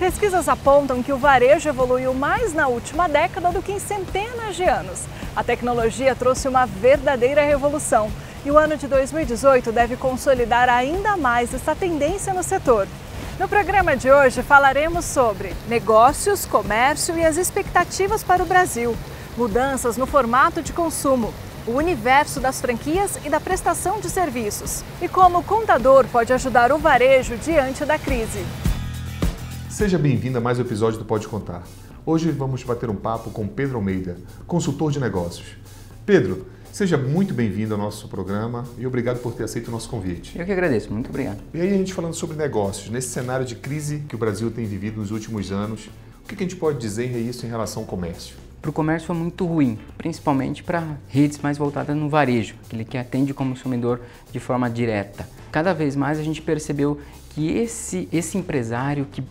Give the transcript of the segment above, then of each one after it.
Pesquisas apontam que o varejo evoluiu mais na última década do que em centenas de anos. A tecnologia trouxe uma verdadeira revolução e o ano de 2018 deve consolidar ainda mais essa tendência no setor. No programa de hoje falaremos sobre negócios, comércio e as expectativas para o Brasil, mudanças no formato de consumo, o universo das franquias e da prestação de serviços e como o contador pode ajudar o varejo diante da crise. Seja bem-vindo a mais um episódio do Pode Contar. Hoje vamos bater um papo com Pedro Almeida, consultor de negócios. Pedro, seja muito bem-vindo ao nosso programa e obrigado por ter aceito o nosso convite. Eu que agradeço, muito obrigado. E aí a gente falando sobre negócios, nesse cenário de crise que o Brasil tem vivido nos últimos anos, o que a gente pode dizer isso em relação ao comércio? Para o comércio é muito ruim, principalmente para redes mais voltadas no varejo, aquele que atende o consumidor de forma direta. Cada vez mais a gente percebeu que esse empresário que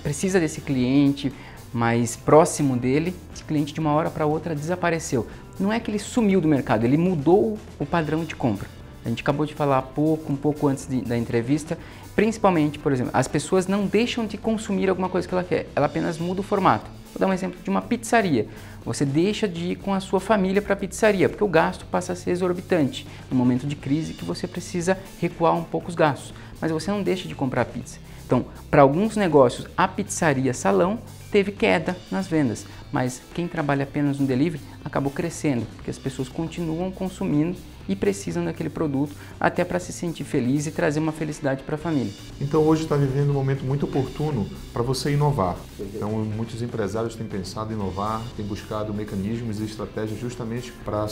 precisa desse cliente mais próximo dele, esse cliente de uma hora para outra desapareceu. Não é que ele sumiu do mercado, ele mudou o padrão de compra. A gente acabou de falar um pouco antes da entrevista, principalmente, por exemplo, as pessoas não deixam de consumir alguma coisa que ela quer, ela apenas muda o formato. Vou dar um exemplo de uma pizzaria. Você deixa de ir com a sua família para a pizzaria, porque o gasto passa a ser exorbitante. No momento de crise que você precisa recuar um pouco os gastos, mas você não deixa de comprar pizza. Então, para alguns negócios, a pizzaria salão teve queda nas vendas, mas quem trabalha apenas no delivery acabou crescendo, porque as pessoas continuam consumindo e precisam daquele produto até para se sentir feliz e trazer uma felicidade para a família. Então hoje está vivendo um momento muito oportuno para você inovar. Então muitos empresários têm pensado em inovar, têm buscado mecanismos e estratégias justamente para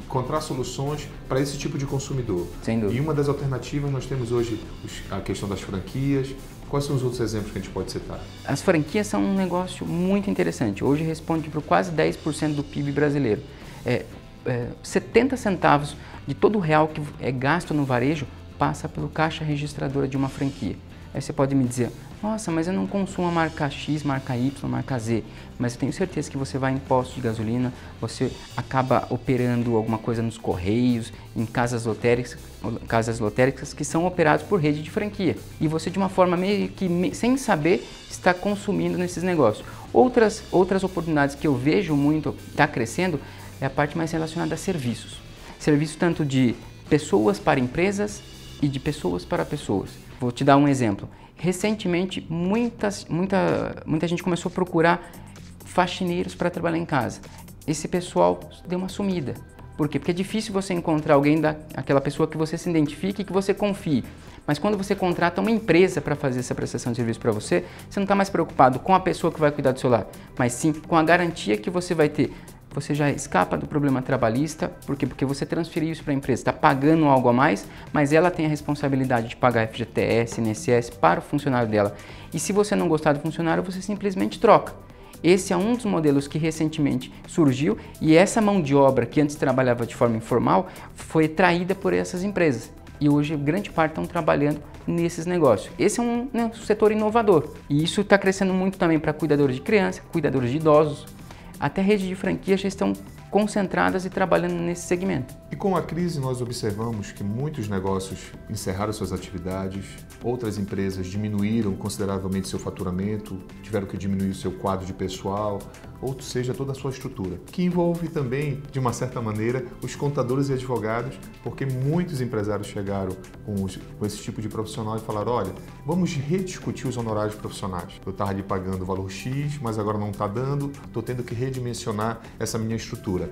encontrar soluções para esse tipo de consumidor. Sem dúvida. E uma das alternativas nós temos hoje a questão das franquias. Quais são os outros exemplos que a gente pode citar? As franquias são um negócio muito interessante. Hoje responde por quase 10% do PIB brasileiro. 70 centavos de todo o real que é gasto no varejo passa pelo caixa registradora de uma franquia. Aí você pode me dizer, nossa, mas eu não consumo a marca X, marca Y, marca Z. Mas eu tenho certeza que você vai em postos de gasolina, você acaba operando alguma coisa nos correios, em casas lotéricas que são operadas por rede de franquia. E você, de uma forma meio que sem saber, está consumindo nesses negócios. Outras oportunidades que eu vejo muito está crescendo é a parte mais relacionada a serviços. Serviços tanto de pessoas para empresas e de pessoas para pessoas. Vou te dar um exemplo. Recentemente, muita gente começou a procurar faxineiros para trabalhar em casa. Esse pessoal deu uma sumida. Por quê? Porque é difícil você encontrar alguém aquela pessoa que você se identifique e que você confie. Mas quando você contrata uma empresa para fazer essa prestação de serviço para você, você não está mais preocupado com a pessoa que vai cuidar do seu lar, mas sim com a garantia que você vai ter. Você já escapa do problema trabalhista, por quê? Porque você transferiu isso para a empresa, está pagando algo a mais, mas ela tem a responsabilidade de pagar FGTS, INSS para o funcionário dela. E se você não gostar do funcionário, você simplesmente troca. Esse é um dos modelos que recentemente surgiu e essa mão de obra que antes trabalhava de forma informal foi traída por essas empresas. E hoje grande parte estão trabalhando nesses negócios. Esse é um setor inovador e isso está crescendo muito também para cuidadores de criança, cuidadores de idosos. Até redes de franquias já estão concentradas e trabalhando nesse segmento. E com a crise nós observamos que muitos negócios encerraram suas atividades, outras empresas diminuíram consideravelmente seu faturamento, tiveram que diminuir o seu quadro de pessoal, ou seja, toda a sua estrutura, que envolve também, de uma certa maneira, os contadores e advogados, porque muitos empresários chegaram com esse tipo de profissional e falaram, olha, vamos rediscutir os honorários profissionais. Eu estava lhe pagando o valor X, mas agora não está dando, estou tendo que redimensionar essa minha estrutura.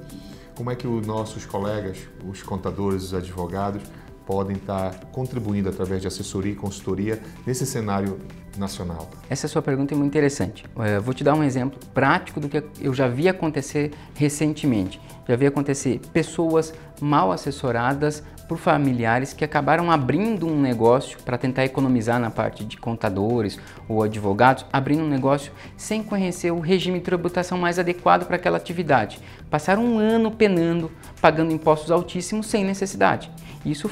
Como é que os nossos colegas, os contadores, os advogados, podem estar contribuindo através de assessoria e consultoria nesse cenário nacional? Essa sua pergunta é muito interessante. Eu vou te dar um exemplo prático do que eu já vi acontecer recentemente. Já vi acontecer pessoas mal assessoradas por familiares que acabaram abrindo um negócio para tentar economizar na parte de contadores ou advogados, abrindo um negócio sem conhecer o regime de tributação mais adequado para aquela atividade. Passaram um ano penando, pagando impostos altíssimos sem necessidade. Isso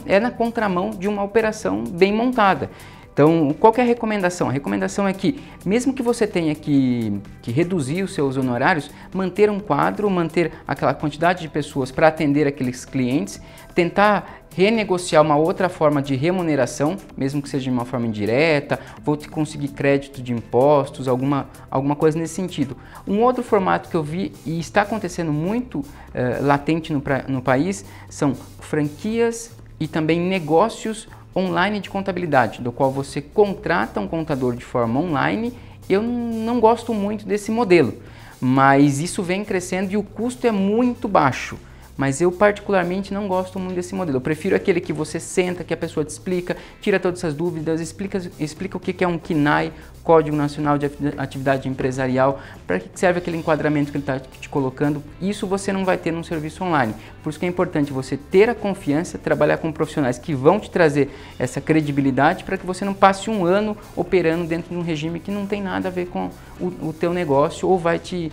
é na contramão de uma operação bem montada. Então, qual que é a recomendação? A recomendação é que, mesmo que você tenha que reduzir os seus honorários, manter um quadro, manter aquela quantidade de pessoas para atender aqueles clientes, tentar renegociar uma outra forma de remuneração, mesmo que seja de uma forma indireta, vou te conseguir crédito de impostos, alguma coisa nesse sentido. Um outro formato que eu vi e está acontecendo muito latente no país são franquias e também negócios online de contabilidade, do qual você contrata um contador de forma online. Eu não gosto muito desse modelo, mas isso vem crescendo e o custo é muito baixo. Mas eu particularmente não gosto muito desse modelo. Eu prefiro aquele que você senta, que a pessoa te explica, tira todas essas dúvidas, explica o que é um CNAE, Código Nacional de Atividade Empresarial, para que serve aquele enquadramento que ele está te colocando. Isso você não vai ter num serviço online. Por isso que é importante você ter a confiança, trabalhar com profissionais que vão te trazer essa credibilidade para que você não passe um ano operando dentro de um regime que não tem nada a ver com o teu negócio ou vai te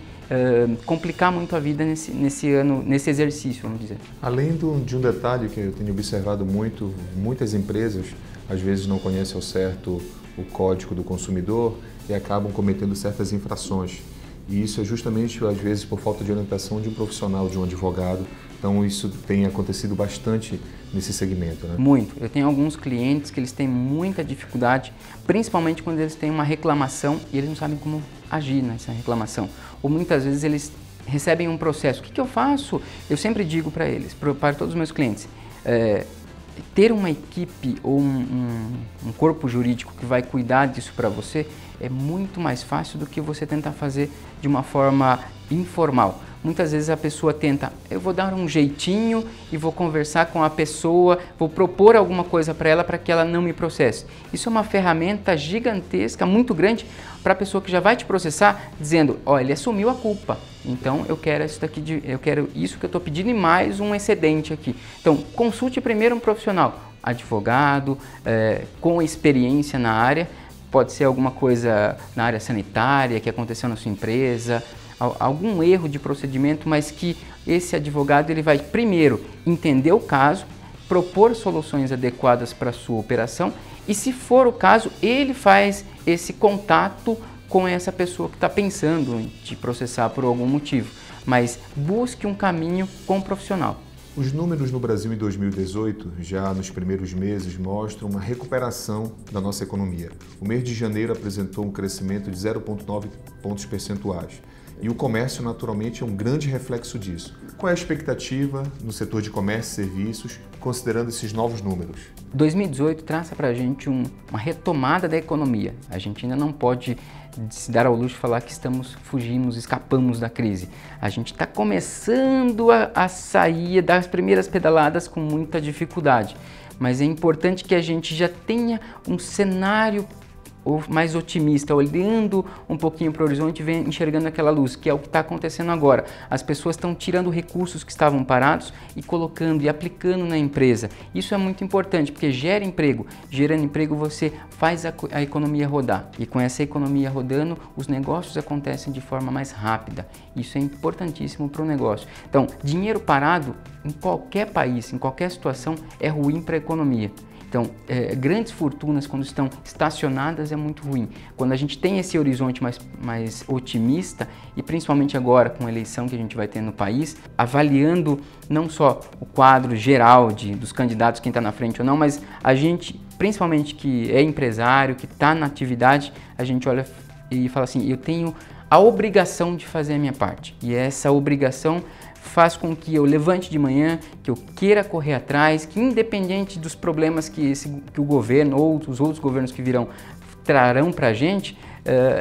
complicar muito a vida nesse exercício, vamos dizer. Além de um detalhe que eu tenho observado muito, muitas empresas às vezes não conhecem ao certo o Código do Consumidor e acabam cometendo certas infrações. E isso é justamente, às vezes, por falta de orientação de um profissional, de um advogado. Então, isso tem acontecido bastante nesse segmento, né? Muito. Eu tenho alguns clientes que eles têm muita dificuldade, principalmente quando eles têm uma reclamação e eles não sabem como agir nessa reclamação. Ou muitas vezes eles recebem um processo. O que eu faço? Eu sempre digo para eles, para todos os meus clientes, ter uma equipe ou um corpo jurídico que vai cuidar disso para você é muito mais fácil do que você tentar fazer de uma forma informal. Muitas vezes a pessoa tenta, eu vou dar um jeitinho e vou conversar com a pessoa, vou propor alguma coisa para ela para que ela não me processe. Isso é uma ferramenta gigantesca, muito grande, para a pessoa que já vai te processar, dizendo, ó, ele assumiu a culpa, então eu quero isso daqui, eu quero isso que eu estou pedindo e mais um excedente aqui. Então, consulte primeiro um profissional, advogado, com experiência na área, pode ser alguma coisa na área sanitária que aconteceu na sua empresa, algum erro de procedimento, mas que esse advogado ele vai primeiro entender o caso, propor soluções adequadas para a sua operação e, se for o caso, ele faz esse contato com essa pessoa que está pensando em te processar por algum motivo, mas busque um caminho com um profissional. Os números no Brasil em 2018, já nos primeiros meses, mostram uma recuperação da nossa economia. O mês de janeiro apresentou um crescimento de 0,9 pontos percentuais. E o comércio, naturalmente, é um grande reflexo disso. Qual é a expectativa no setor de comércio e serviços, considerando esses novos números? 2018 traça para a gente uma retomada da economia. A gente ainda não pode se dar ao luxo de falar que escapamos da crise. A gente está começando a sair das primeiras pedaladas com muita dificuldade. Mas é importante que a gente já tenha um cenário mais otimista, olhando um pouquinho para o horizonte e enxergando aquela luz, que é o que está acontecendo agora. As pessoas estão tirando recursos que estavam parados e colocando e aplicando na empresa. Isso é muito importante, porque gera emprego. Gerando emprego, você faz a economia rodar. E com essa economia rodando, os negócios acontecem de forma mais rápida. Isso é importantíssimo para o negócio. Então, dinheiro parado, em qualquer país, em qualquer situação, é ruim para a economia. Então, grandes fortunas, quando estão estacionadas, é muito ruim. Quando a gente tem esse horizonte mais otimista, e principalmente agora com a eleição que a gente vai ter no país, avaliando não só o quadro geral dos candidatos, quem está na frente ou não, mas a gente, principalmente que é empresário, que está na atividade, a gente olha e fala assim, eu tenho a obrigação de fazer a minha parte. E essa obrigação faz com que eu levante de manhã, que eu queira correr atrás, que independente dos problemas que o governo ou os outros governos que virão trarão para a gente,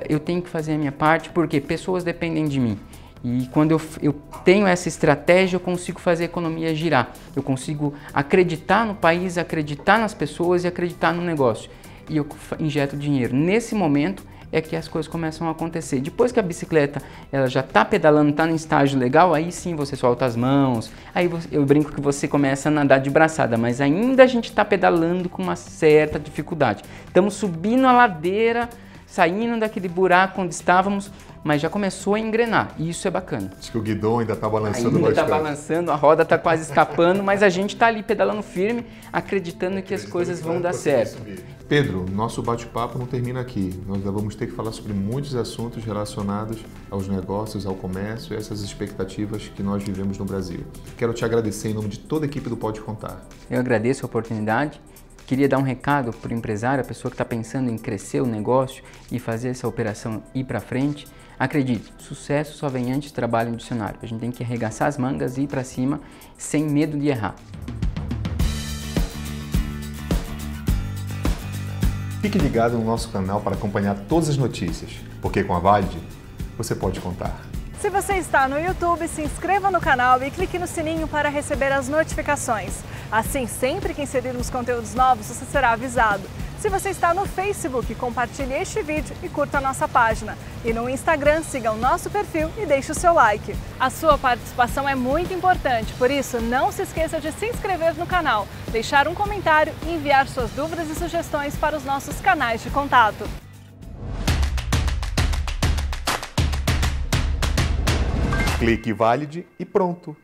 eu tenho que fazer a minha parte, porque pessoas dependem de mim. E quando eu tenho essa estratégia, eu consigo fazer a economia girar. Eu consigo acreditar no país, acreditar nas pessoas e acreditar no negócio. E eu injeto dinheiro. Nesse momento é que as coisas começam a acontecer. Depois que a bicicleta ela já está pedalando, está no estágio legal, aí sim você solta as mãos, aí eu brinco que você começa a nadar de braçada, mas ainda a gente está pedalando com uma certa dificuldade. Estamos subindo a ladeira, saindo daquele buraco onde estávamos, mas já começou a engrenar, e isso é bacana. Acho que o guidão ainda está balançando bastante. Ainda está balançando, a roda está quase escapando, mas a gente está ali pedalando firme, acreditando que as coisas vão dar certo. Pedro, nosso bate-papo não termina aqui. Nós ainda vamos ter que falar sobre muitos assuntos relacionados aos negócios, ao comércio e essas expectativas que nós vivemos no Brasil. Quero te agradecer em nome de toda a equipe do Pode Contar. Eu agradeço a oportunidade. Queria dar um recado para o empresário, a pessoa que está pensando em crescer o negócio e fazer essa operação ir para frente. Acredite, sucesso só vem antes do trabalho no dicionário. A gente tem que arregaçar as mangas e ir para cima sem medo de errar. Fique ligado no nosso canal para acompanhar todas as notícias, porque com a Valide você pode contar. Se você está no YouTube, se inscreva no canal e clique no sininho para receber as notificações. Assim, sempre que inserirmos conteúdos novos, você será avisado. Se você está no Facebook, compartilhe este vídeo e curta a nossa página. E no Instagram, siga o nosso perfil e deixe o seu like. A sua participação é muito importante, por isso não se esqueça de se inscrever no canal, deixar um comentário e enviar suas dúvidas e sugestões para os nossos canais de contato. Clique Valide e pronto!